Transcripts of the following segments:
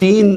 3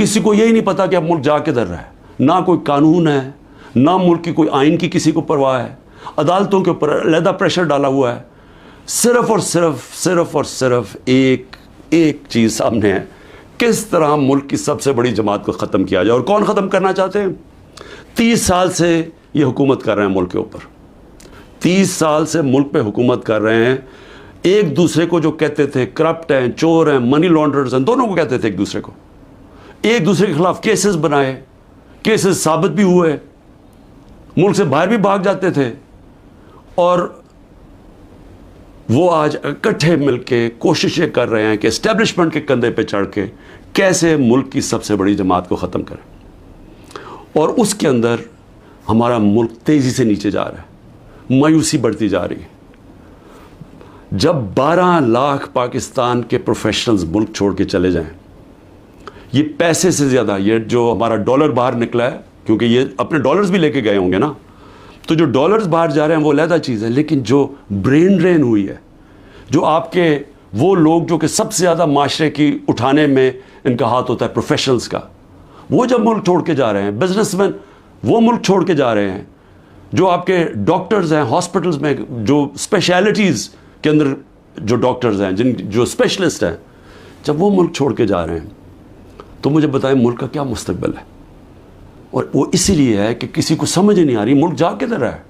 کسی کو یہی نہیں پتا کہ اب ملک جا کدھر رہا ہے، نہ کوئی قانون ہے، نہ ملک کی کوئی آئین کی کسی کو پرواہ ہے، عدالتوں کے اوپر علیحدہ پریشر ڈالا ہوا ہے، صرف اور صرف ایک چیز سامنے ہے، کس طرح ملک کی سب سے بڑی جماعت کو ختم کیا جائے۔ اور کون ختم کرنا چاہتے ہیں؟ 30 سال سے یہ حکومت کر رہے ہیں ملک کے اوپر، 30 سال سے ملک پہ حکومت کر رہے ہیں، ایک دوسرے کو جو کہتے تھے کرپٹ ہیں، چور ہیں، منی لانڈرز ہیں، دونوں کو کہتے تھے ایک دوسرے کے خلاف کیسز بنائے، کیسز ثابت بھی ہوئے، ملک سے باہر بھی بھاگ جاتے تھے، اور وہ آج اکٹھے مل کے کوششیں کر رہے ہیں کہ اسٹیبلشمنٹ کے کندھے پہ چڑھ کے کیسے ملک کی سب سے بڑی جماعت کو ختم کریں، اور اس کے اندر ہمارا ملک تیزی سے نیچے جا رہا ہے، مایوسی بڑھتی جا رہی ہے۔ جب 12 لاکھ پاکستان کے پروفیشنلز ملک چھوڑ کے چلے جائیں، یہ پیسے سے زیادہ، یہ جو ہمارا ڈالر باہر نکلا ہے، کیونکہ یہ اپنے ڈالرز بھی لے کے گئے ہوں گے نا، تو جو ڈالرز باہر جا رہے ہیں وہ علیحدہ چیز ہے، لیکن جو برین ڈرین ہوئی ہے، جو آپ کے وہ لوگ جو کہ سب سے زیادہ معاشرے کی اٹھانے میں ان کا ہاتھ ہوتا ہے، پروفیشنلز کا، وہ جب ملک چھوڑ کے جا رہے ہیں، بزنس مین وہ ملک چھوڑ کے جا رہے ہیں، جو آپ کے ڈاکٹرز ہیں ہاسپٹلز میں، جو اسپیشلٹیز کے اندر جو ڈاکٹرز ہیں، جو اسپیشلسٹ ہیں، جب وہ ملک چھوڑ کے جا رہے ہیں، تو مجھے بتائیں ملک کا کیا مستقبل ہے؟ اور وہ اسی لیے ہے کہ کسی کو سمجھ ہی نہیں آ رہی ملک جا کدھر رہا ہے،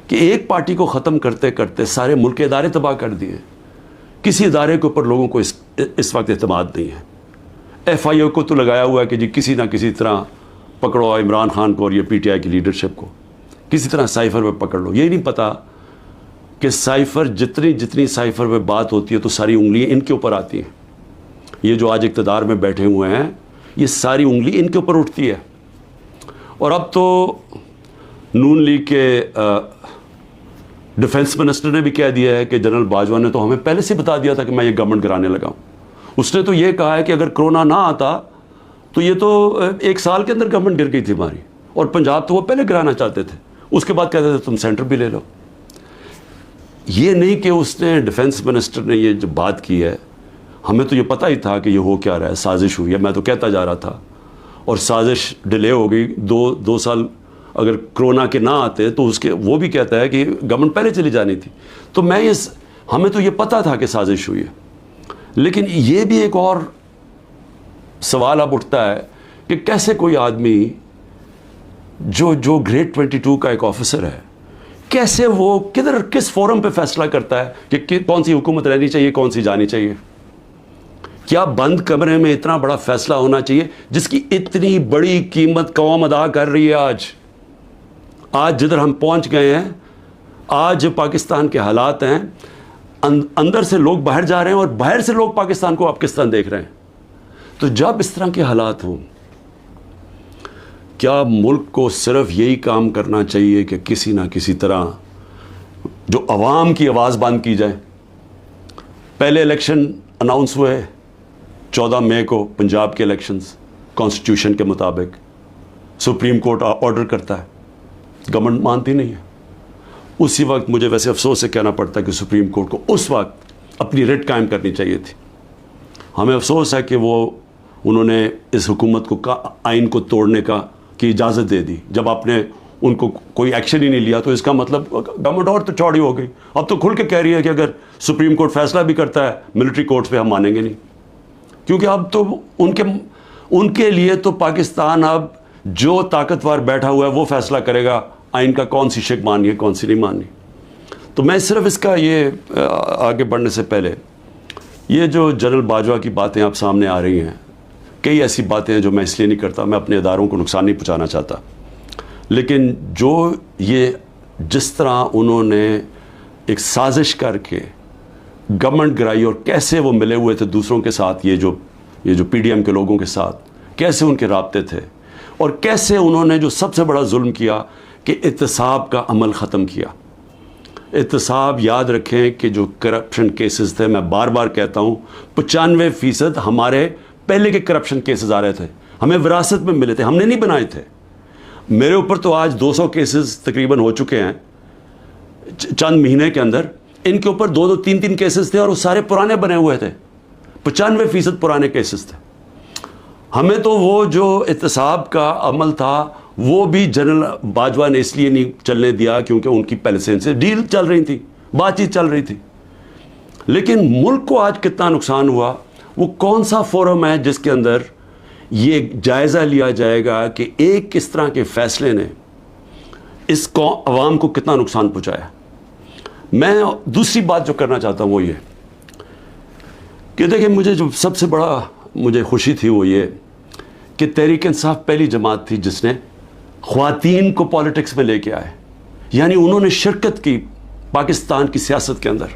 کہ ایک پارٹی کو ختم کرتے کرتے سارے ملک کے ادارے تباہ کر دیے، کسی ادارے کے اوپر لوگوں کو اس وقت اعتماد نہیں ہے۔ ایف آئی او کو تو لگایا ہوا ہے کہ جی کسی نہ کسی طرح پکڑو عمران خان کو اور یہ پی ٹی آئی کی لیڈرشپ کو، کسی طرح سائفر میں پکڑ لو۔ یہ نہیں پتا کہ سائفر جتنی سائفر میں بات ہوتی ہے تو ساری انگلیاں ان کے اوپر آتی ہیں۔ یہ جو آج اقتدار میں بیٹھے ہوئے ہیں، یہ ساری انگلی ان کے اوپر اٹھتی ہے۔ اور اب تو نون لیگ کے ڈیفنس منسٹر نے بھی کہہ دیا ہے کہ جنرل باجوہ نے تو ہمیں پہلے سے بتا دیا تھا کہ میں یہ گورنمنٹ گرانے لگا ہوں۔ اس نے تو یہ کہا ہے کہ اگر کرونا نہ آتا تو یہ تو 1 سال کے اندر گورنمنٹ گر گئی تھی ہماری، اور پنجاب تو وہ پہلے گرانا چاہتے تھے، اس کے بعد کہتے تھے تم سینٹر بھی لے لو۔ یہ نہیں کہ اس نے ڈیفنس منسٹر نے یہ جو بات کی ہے، ہمیں تو یہ پتہ ہی تھا کہ یہ ہو کیا رہا ہے، سازش ہوئی ہے، میں تو کہتا جا رہا تھا، اور سازش ڈیلے ہو گئی 2 سال۔ اگر کرونا کے نہ آتے تو اس کے وہ بھی کہتا ہے کہ گورنمنٹ پہلے چلی جانی تھی۔ تو ہمیں تو یہ پتہ تھا کہ سازش ہوئی ہے، لیکن یہ بھی ایک اور سوال اب اٹھتا ہے کہ کیسے کوئی آدمی جو گریڈ 22 کا ایک آفیسر ہے، کیسے وہ کس فورم پہ فیصلہ کرتا ہے کہ کون سی حکومت رہنی چاہیے، کون سی جانی چاہیے؟ کیا بند کمرے میں اتنا بڑا فیصلہ ہونا چاہیے جس کی اتنی بڑی قیمت قوم ادا کر رہی ہے؟ آج جدھر ہم پہنچ گئے ہیں، آج پاکستان کے حالات ہیں، اندر سے لوگ باہر جا رہے ہیں اور باہر سے لوگ پاکستان کو اب کس طرح دیکھ رہے ہیں۔ تو جب اس طرح کے حالات ہوں، کیا ملک کو صرف یہی کام کرنا چاہیے کہ کسی نہ کسی طرح جو عوام کی آواز بند کی جائے؟ پہلے الیکشن اناؤنس ہوئے 14 مئی کو، پنجاب کے الیکشنز کانسٹیٹیوشن کے مطابق، سپریم کورٹ آرڈر کرتا ہے، گورنمنٹ مانتی نہیں ہے۔ اسی وقت مجھے ویسے افسوس سے کہنا پڑتا ہے کہ سپریم کورٹ کو اس وقت اپنی ریٹ قائم کرنی چاہیے تھی۔ ہمیں افسوس ہے کہ انہوں نے اس حکومت کو آئین کو توڑنے کی اجازت دے دی۔ جب آپ نے ان کو کوئی ایکشن ہی نہیں لیا تو اس کا مطلب گورنمنٹ اور تو چوڑی ہو گئی۔ اب تو کھل کے کہہ رہی ہے کہ اگر سپریم کورٹ فیصلہ بھی کرتا ہے ملٹری کورٹس پہ ہم مانیں گے نہیں، کیونکہ اب تو ان کے لیے تو پاکستان اب جو طاقتور بیٹھا ہوا ہے وہ فیصلہ کرے گا آئین کا کون سی شک ماننی ہے کون سی نہیں ماننی۔ تو میں صرف اس کا یہ آگے بڑھنے سے پہلے یہ جو جنرل باجوہ کی باتیں آپ سامنے آ رہی ہیں، کئی ایسی باتیں ہیں جو میں اس لیے نہیں کرتا، میں اپنے اداروں کو نقصان نہیں پہنچانا چاہتا، لیکن جو یہ جس طرح انہوں نے ایک سازش کر کے گورنمنٹ گرائی اور کیسے وہ ملے ہوئے تھے دوسروں کے ساتھ، یہ جو پی ڈی ایم کے لوگوں کے ساتھ کیسے ان کے رابطے تھے، اور کیسے انہوں نے جو سب سے بڑا ظلم کیا کہ احتساب کا عمل ختم کیا۔ احتساب یاد رکھیں کہ جو کرپشن کیسز تھے، میں بار بار کہتا ہوں 95% ہمارے پہلے کے کرپشن کیسز آ رہے تھے، ہمیں وراثت میں ملے تھے، ہم نے نہیں بنائے تھے۔ میرے اوپر تو آج 200 کیسز تقریباً ہو چکے ہیں چند مہینے کے اندر، ان کے اوپر 2 3 کیسز تھے اور وہ سارے پرانے بنے ہوئے تھے، 95% پرانے کیسز تھے۔ ہمیں تو وہ جو احتساب کا عمل تھا وہ بھی جنرل باجوہ نے اس لیے نہیں چلنے دیا کیونکہ ان کی پہلے سے ان سے ڈیل چل رہی تھی، بات چیت چل رہی تھی. لیکن ملک کو آج کتنا نقصان ہوا، وہ کون سا فورم ہے جس کے اندر یہ جائزہ لیا جائے گا کہ ایک کس طرح کے فیصلے نے اس کو عوام کو کتنا نقصان پہنچایا. میں دوسری بات جو کرنا چاہتا ہوں وہ یہ کہ دیکھیں، مجھے جو سب سے بڑا مجھے خوشی تھی وہ یہ کہ تحریک انصاف پہلی جماعت تھی جس نے خواتین کو پالیٹکس میں لے کے آئے، یعنی انہوں نے شرکت کی پاکستان کی سیاست کے اندر.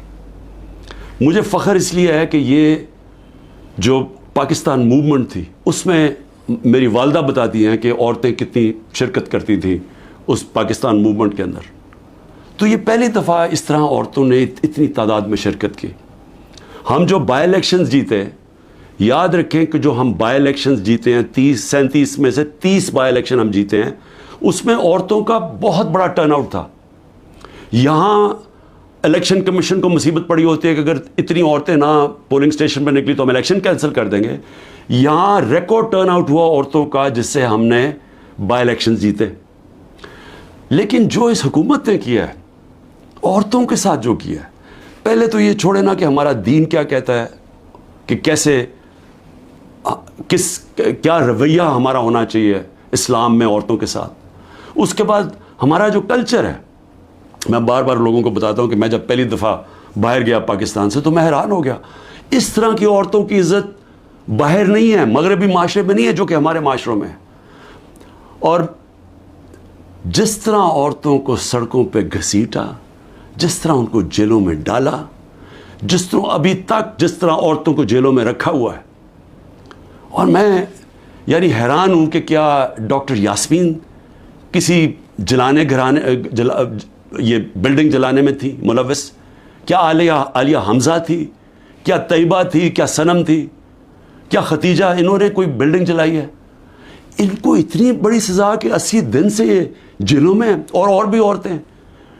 مجھے فخر اس لیے ہے کہ یہ جو پاکستان موومنٹ تھی اس میں میری والدہ بتاتی ہیں کہ عورتیں کتنی شرکت کرتی تھیں اس پاکستان موومنٹ کے اندر. تو یہ پہلی دفعہ اس طرح عورتوں نے اتنی تعداد میں شرکت کی. ہم جو بائی الیکشنز جیتے، یاد رکھیں کہ جو ہم بائی الیکشنز جیتے ہیں 37 میں سے 30 بائی الیکشن ہم جیتے ہیں، اس میں عورتوں کا بہت بڑا ٹرن آؤٹ تھا. یہاں الیکشن کمیشن کو مصیبت پڑی ہوتی ہے کہ اگر اتنی عورتیں نہ پولنگ اسٹیشن پہ نکلی تو ہم الیکشن کینسل کر دیں گے. یہاں ریکارڈ ٹرن آؤٹ ہوا عورتوں کا جس سے ہم نے بائی الیکشن جیتے. لیکن جو اس حکومت نے کیا ہے عورتوں کے ساتھ جو کیا ہے، پہلے تو یہ چھوڑے نا کہ ہمارا دین کیا کہتا ہے کہ کیسے کیا رویہ ہمارا ہونا چاہیے اسلام میں عورتوں کے ساتھ. اس کے بعد ہمارا جو کلچر ہے، میں بار بار لوگوں کو بتاتا ہوں کہ میں جب پہلی دفعہ باہر گیا پاکستان سے تو میں حیران ہو گیا. اس طرح کی عورتوں کی عزت باہر نہیں ہے، مغربی معاشرے میں نہیں ہے جو کہ ہمارے معاشروں میں ہے. اور جس طرح عورتوں کو سڑکوں پہ گھسیٹا، جس طرح ان کو جیلوں میں ڈالا، جس طرح ابھی تک جس طرح عورتوں کو جیلوں میں رکھا ہوا ہے. اور میں یعنی حیران ہوں کہ کیا ڈاکٹر یاسمین کسی جلانے گھرانے یہ بلڈنگ جلانے میں تھی ملوث؟ کیا عالیہ حمزہ تھی؟ کیا طیبہ تھی؟ کیا صنم تھی؟ کیا ختیجہ؟ انہوں نے کوئی بلڈنگ جلائی ہے؟ ان کو اتنی بڑی سزا کہ 80 دن سے یہ جیلوں میں ہیں. اور بھی عورتیں،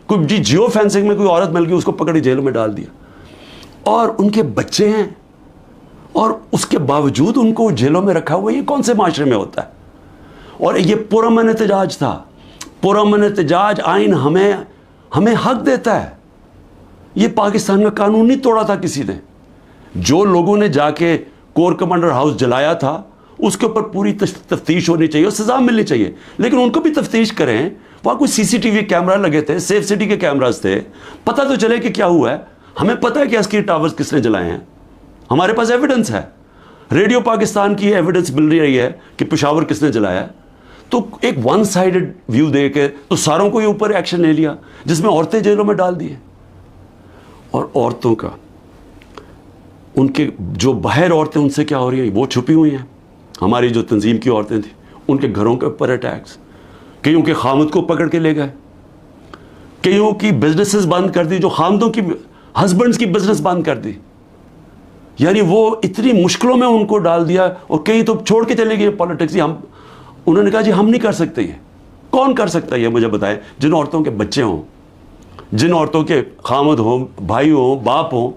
کوئی جیو فینسنگ میں کوئی عورت مل گئی اس کو پکڑی جیلوں میں ڈال دیا. اور ان کے بچے ہیں اور اس کے باوجود ان کو جیلوں میں رکھا ہوا. یہ کون سے معاشرے میں ہوتا ہے؟ اور یہ پرامن احتجاج تھا. پرامن احتجاج آئین ہمیں حق دیتا ہے. یہ پاکستان کا قانون نہیں توڑا تھا کسی نے. جو لوگوں نے جا کے کور کمانڈر ہاؤس جلایا تھا اس کے اوپر پوری تفتیش ہونی چاہیے اور سزا ملنی چاہیے. لیکن ان کو بھی تفتیش کریں. وہاں کوئی سی سی ٹی وی کیمرہ لگے تھے، سیف سٹی کے کیمراز تھے، پتہ تو چلے کہ کیا ہوا ہے. ہمیں پتہ ہے کہ عسکری ٹاورز کس نے جلائے ہیں، ہمارے پاس ایویڈنس ہے. ریڈیو پاکستان کی ایویڈنس مل رہی ہے کہ پشاور کس نے جلایا. تو ایک ون سائیڈڈ ویو دے کے تو ساروں کو یہ اوپر ایکشن لے لیا جس میں عورتیں جیلوں میں ڈال دیے. اور عورتوں کا، ان کے جو باہر عورتیں ان سے کیا ہو رہی ہیں وہ چھپی ہوئی ہیں. ہماری جو تنظیم کی عورتیں تھیں ان کے گھروں کے اوپر اٹیکس، کئیوں کے خامد کو پکڑ کے لے گئے، کئیوں کی بزنسز بند کر دی، جو خامدوں کی ہسبینڈز کی بزنس بند کر دی. یعنی وہ اتنی مشکلوں میں ان کو ڈال دیا. اور کئی تو چھوڑ کے چلے گئے پالیٹکس. انہوں نے کہا جی ہم نہیں کر سکتے. یہ کون کر سکتا ہے یہ مجھے بتائیں. جن عورتوں کے بچے ہوں، جن عورتوں کے خامد ہوں، بھائی ہوں، باپ ہوں،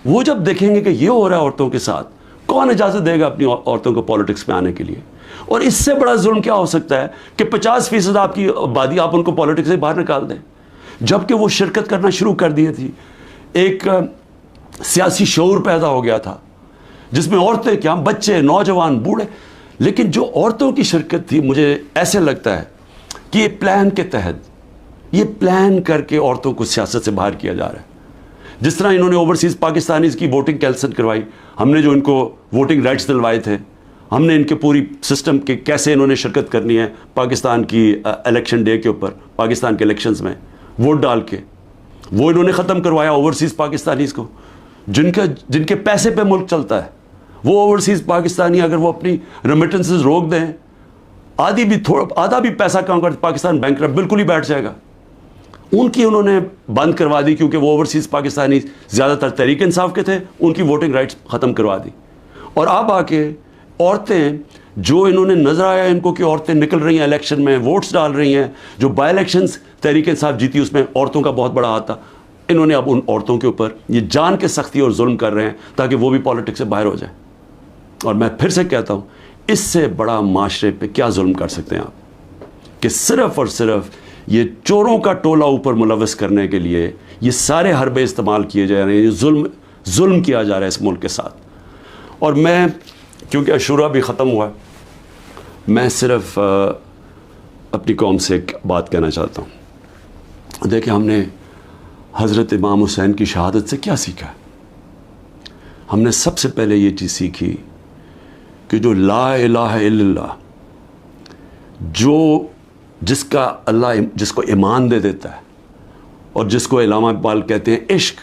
وہ جب دیکھیں گے کہ یہ ہو رہا ہے عورتوں کے ساتھ، کون اجازت دے گا اپنی عورتوں کو پالیٹکس میں آنے کے لیے؟ اور اس سے بڑا ظلم کیا ہو سکتا ہے کہ 50% آپ کی آبادی آپ ان کو پالیٹکس سے باہر نکال دیں، جبکہ وہ شرکت کرنا شروع کر دی تھی. ایک سیاسی شعور پیدا ہو گیا تھا جس میں عورتیں کیا، بچے، نوجوان، بوڑھے. لیکن جو عورتوں کی شرکت تھی، مجھے ایسے لگتا ہے کہ یہ پلان کے تحت، یہ پلان کر کے عورتوں کو سیاست سے باہر کیا جا رہا ہے. جس طرح انہوں نے اوورسیز پاکستانیز کی ووٹنگ کینسل کروائی، ہم نے جو ان کو ووٹنگ رائٹس دلوائے تھے، ہم نے ان کے پوری سسٹم کے کیسے انہوں نے شرکت کرنی ہے پاکستان کی الیکشن ڈے کے اوپر، پاکستان کے الیکشنز میں ووٹ ڈال کے، وہ انہوں نے ختم کروایا اوورسیز پاکستانیز کو جن کے پیسے پہ ملک چلتا ہے. وہ اوورسیز پاکستانی اگر وہ اپنی ریمیٹنسز روک دیں، آدھا بھی پیسہ کام کر پاکستان بینکرپٹ بالکل ہی بیٹھ جائے گا. ان کی انہوں نے بند کروا دی کیونکہ وہ اوورسیز پاکستانی زیادہ تر تحریک انصاف کے تھے، ان کی ووٹنگ رائٹس ختم کروا دی. اور اب آ کے عورتیں جو انہوں نے نظر آیا ان کو کہ عورتیں نکل رہی ہیں الیکشن میں، ووٹس ڈال رہی ہیں، جو بائی الیکشنز تحریک انصاف جیتی اس میں عورتوں کا بہت بڑا ہاتھ تھا. انہوں نے اب ان عورتوں کے اوپر یہ جان کے سختی اور ظلم کر رہے ہیں تاکہ وہ بھی پالیٹکس سے باہر ہو جائیں. اور میں پھر سے کہتا ہوں، اس سے بڑا معاشرے پہ کیا ظلم کر سکتے ہیں آپ کہ صرف اور صرف یہ چوروں کا ٹولہ اوپر ملوث کرنے کے لیے یہ سارے حربے استعمال کیے جا رہے ہیں, یہ ظلم کیا جا رہا ہے اس ملک کے ساتھ. اور میں کیونکہ عاشورہ بھی ختم ہوا ہے, میں صرف اپنی قوم سے ایک بات کہنا چاہتا ہوں. دیکھیں, ہم نے حضرت امام حسین کی شہادت سے کیا سیکھا ہے؟ ہم نے سب سے پہلے یہ چیز سیکھی کہ جو لا الہ الا اللہ, جس کا اللہ جس کو ایمان دے دیتا ہے, اور جس کو علامہ اقبال کہتے ہیں عشق.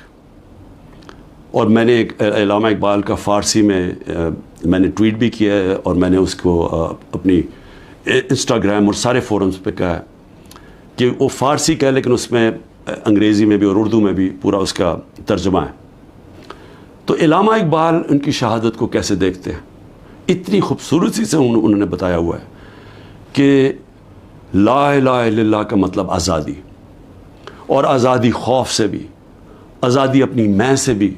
اور میں نے ایک علامہ اقبال کا فارسی میں نے ٹویٹ بھی کیا ہے, اور میں نے اس کو اپنی انسٹاگرام اور سارے فورمز پہ کہا ہے کہ وہ فارسی کا ہے لیکن اس میں انگریزی میں بھی اور اردو میں بھی پورا اس کا ترجمہ ہے. تو علامہ اقبال ان کی شہادت کو کیسے دیکھتے ہیں؟ اتنی خوبصورتی سے انہوں نے بتایا ہوا ہے کہ لا الہ الا اللہ کا مطلب آزادی, اور آزادی خوف سے بھی, آزادی اپنی میں سے بھی,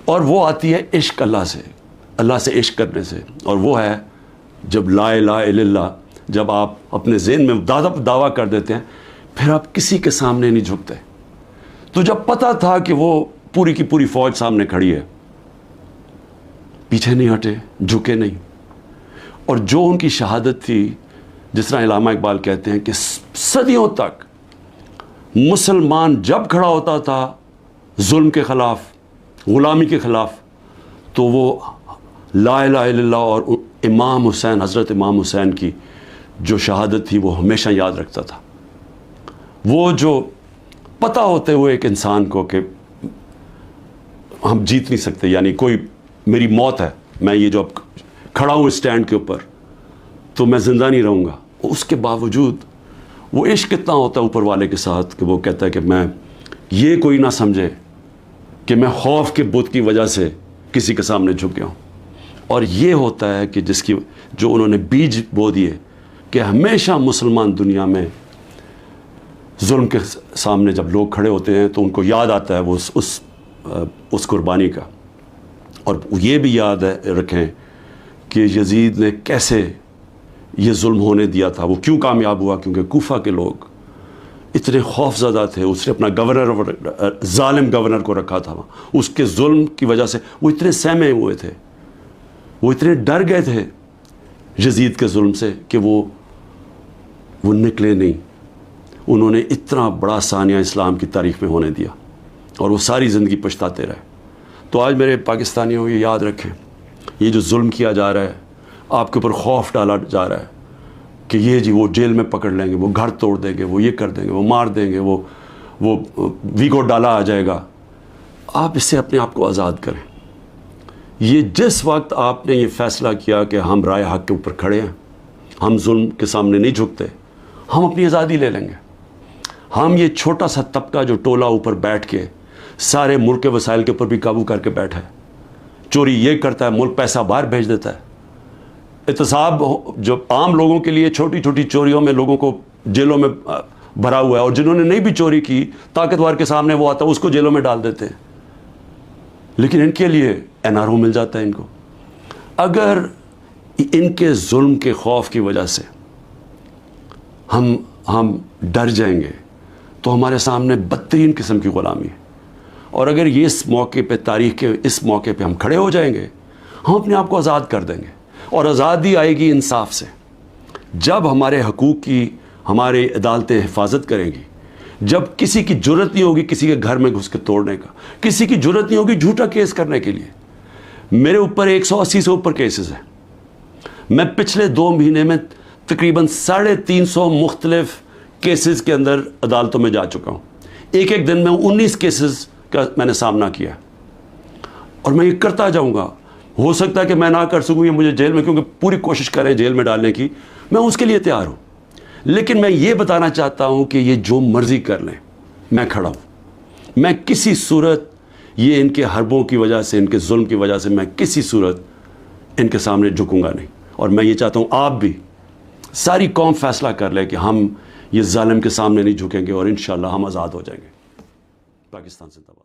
اور وہ آتی ہے عشق اللہ سے عشق کرنے سے. اور وہ ہے جب لا الہ الا اللہ, جب آپ اپنے ذہن میں دعویٰ کر دیتے ہیں, پھر آپ کسی کے سامنے نہیں جھکتے. تو جب پتہ تھا کہ وہ پوری کی پوری فوج سامنے کھڑی ہے, پیچھے نہیں ہٹے, جھکے نہیں. اور جو ان کی شہادت تھی, جس طرح علامہ اقبال کہتے ہیں کہ صدیوں تک مسلمان جب کھڑا ہوتا تھا ظلم کے خلاف, غلامی کے خلاف, تو وہ لا الہ الا اللہ اور امام حسین, حضرت امام حسین کی جو شہادت تھی وہ ہمیشہ یاد رکھتا تھا. وہ جو پتہ ہوتے ہوئے ایک انسان کو کہ ہم جیت نہیں سکتے, یعنی کوئی میری موت ہے, میں یہ جو اب کھڑا ہوں اسٹینڈ کے اوپر تو میں زندہ نہیں رہوں گا, اس کے باوجود وہ عشق کتنا ہوتا ہے اوپر والے کے ساتھ کہ وہ کہتا ہے کہ میں یہ کوئی نہ سمجھے کہ میں خوف کے بت کی وجہ سے کسی کے سامنے جھک گیا ہوں. اور یہ ہوتا ہے کہ جو انہوں نے بیج بو دیے کہ ہمیشہ مسلمان دنیا میں ظلم کے سامنے جب لوگ کھڑے ہوتے ہیں تو ان کو یاد آتا ہے وہ اس قربانی کا. اور یہ بھی یاد رکھیں کہ یزید نے کیسے یہ ظلم ہونے دیا تھا. وہ کیوں کامیاب ہوا؟ کیونکہ کوفہ کے لوگ اتنے خوف زدہ تھے. اس نے اپنا ظالم گورنر کو رکھا تھا, اس کے ظلم کی وجہ سے وہ اتنے سہمے ہوئے تھے, وہ اتنے ڈر گئے تھے یزید کے ظلم سے کہ وہ نکلے نہیں. انہوں نے اتنا بڑا ثانیہ اسلام کی تاریخ میں ہونے دیا اور وہ ساری زندگی پچھتاتے رہے. تو آج میرے پاکستانیوں یہ یاد رکھیں, یہ جو ظلم کیا جا رہا ہے, آپ کے اوپر خوف ڈالا جا رہا ہے کہ یہ جی وہ جیل میں پکڑ لیں گے, وہ گھر توڑ دیں گے, وہ یہ کر دیں گے, وہ مار دیں گے, وہ ویگو ڈالا آ جائے گا. آپ اس سے اپنے آپ کو آزاد کریں. یہ جس وقت آپ نے یہ فیصلہ کیا کہ ہم رائے حق کے اوپر کھڑے ہیں, ہم ظلم کے سامنے نہیں جھکتے, ہم اپنی آزادی لے لیں گے. ہم یہ چھوٹا سا طبقہ جو ٹولہ اوپر بیٹھ کے سارے ملک کے وسائل کے اوپر بھی قابو کر کے بیٹھا ہے, چوری یہ کرتا ہے, ملک پیسہ باہر بھیج دیتا ہے, احتساب جو عام لوگوں کے لیے چھوٹی چھوٹی چوریوں میں لوگوں کو جیلوں میں بھرا ہوا ہے, اور جنہوں نے نہیں بھی چوری کی طاقتور کے سامنے وہ آتا ہے اس کو جیلوں میں ڈال دیتے ہیں. لیکن ان کے لیے NRO مل جاتا ہے ان کو. اگر ان کے ظلم کے خوف کی وجہ سے ہم ڈر جائیں گے تو ہمارے سامنے بدترین قسم کی غلامی ہے. اور اگر یہ اس موقع پہ, تاریخ کے اس موقع پہ ہم کھڑے ہو جائیں گے, ہم اپنے آپ کو آزاد کر دیں گے. اور آزادی آئے گی انصاف سے, جب ہمارے حقوق کی ہمارے عدالتیں حفاظت کریں گی, جب کسی کی جرت نہیں ہوگی کسی کے گھر میں گھس کے توڑنے کا, کسی کی جرت نہیں ہوگی جھوٹا کیس کرنے کے لیے. میرے اوپر 180 سے اوپر کیسز ہیں. میں پچھلے 2 مہینے میں تقریباً 350 مختلف کیسز کے اندر عدالتوں میں جا چکا ہوں. ایک دن میں 19 کیسز کا میں نے سامنا کیا, اور میں یہ کرتا جاؤں گا. ہو سکتا ہے کہ میں نہ کر سکوں یہ مجھے جیل میں, کیونکہ پوری کوشش کریں جیل میں ڈالنے کی, میں اس کے لیے تیار ہوں. لیکن میں یہ بتانا چاہتا ہوں کہ یہ جو مرضی کر لیں, میں کھڑا ہوں. میں کسی صورت یہ ان کے حربوں کی وجہ سے, ان کے ظلم کی وجہ سے میں کسی صورت ان کے سامنے جھکوں گا نہیں. اور میں یہ چاہتا ہوں آپ بھی, ساری قوم فیصلہ کر لے کہ ہم یہ ظالم کے سامنے نہیں جھکیں گے, اور انشاءاللہ ہم آزاد ہو جائیں گے. پاکستان زندہ باد.